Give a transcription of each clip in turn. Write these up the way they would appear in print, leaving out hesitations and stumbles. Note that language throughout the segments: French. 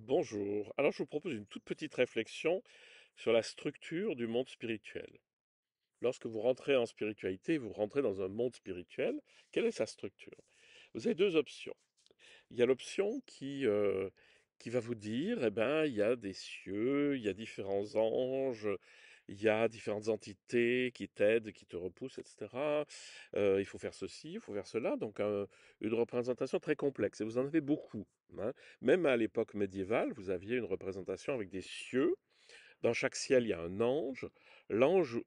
Bonjour. Alors, je vous propose une toute petite réflexion sur la structure du monde spirituel. Lorsque vous rentrez en spiritualité, vous rentrez dans un monde spirituel, quelle est sa structure? Vous avez deux options. Il y a l'option qui va vous dire, eh ben, il y a des cieux, il y a différents anges, il y a différentes entités qui t'aident, qui te repoussent, etc. Il faut faire ceci, il faut faire cela. Donc, une représentation très complexe. Et vous en avez beaucoup, hein. Même à l'époque médiévale, vous aviez une représentation avec des cieux. Dans chaque ciel, il y a un ange. L'ange,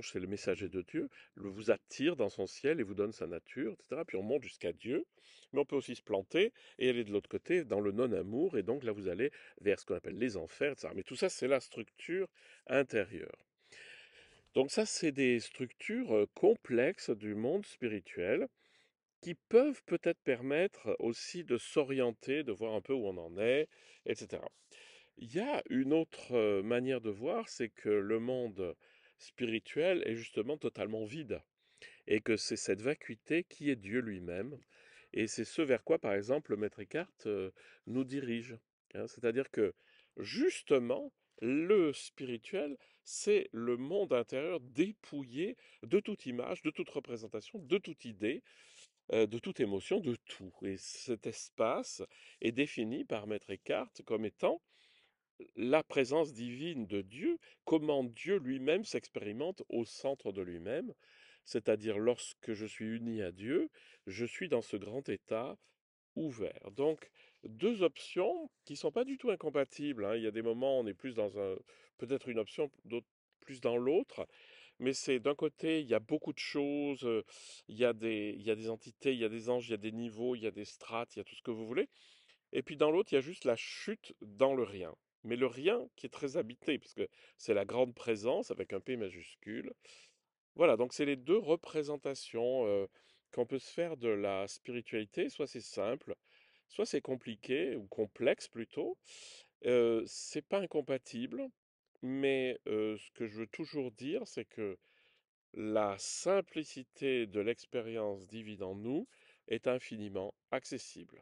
c'est le messager de Dieu, vous attire dans son ciel et vous donne sa nature, etc. Puis on monte jusqu'à Dieu. Mais on peut aussi se planter et aller de l'autre côté, dans le non-amour. Et donc là, vous allez vers ce qu'on appelle les enfers, etc. Mais tout ça, c'est la structure intérieure. Donc ça, c'est des structures complexes du monde spirituel qui peuvent peut-être permettre aussi de s'orienter, de voir un peu où on en est, etc. Il y a une autre manière de voir, c'est que le monde spirituel est justement totalement vide et que c'est cette vacuité qui est Dieu lui-même. Et c'est ce vers quoi, par exemple, le maître Eckhart nous dirige, hein. C'est-à-dire que justement, le spirituel, c'est le monde intérieur dépouillé de toute image, de toute représentation, de toute idée, de toute émotion, de tout. Et cet espace est défini par maître Eckhart comme étant la présence divine de Dieu, comment Dieu lui-même s'expérimente au centre de lui-même, c'est-à-dire lorsque je suis uni à Dieu, je suis dans ce grand état ouvert. Donc, deux options qui ne sont pas du tout incompatibles, hein. Il y a des moments où on est plus dans peut-être une option, d'autres plus dans l'autre, mais c'est d'un côté, il y a beaucoup de choses, il y a des entités, il y a des anges, il y a des niveaux, il y a des strates, il y a tout ce que vous voulez, et puis dans l'autre, il y a juste la chute dans le rien. Mais le rien qui est très habité, parce que c'est la grande présence avec un P majuscule. Voilà, donc c'est les deux représentations qu'on peut se faire de la spiritualité. Soit c'est simple, soit c'est compliqué, ou complexe plutôt. C'est pas incompatible, mais ce que je veux toujours dire, c'est que la simplicité de l'expérience divine en nous est infiniment accessible.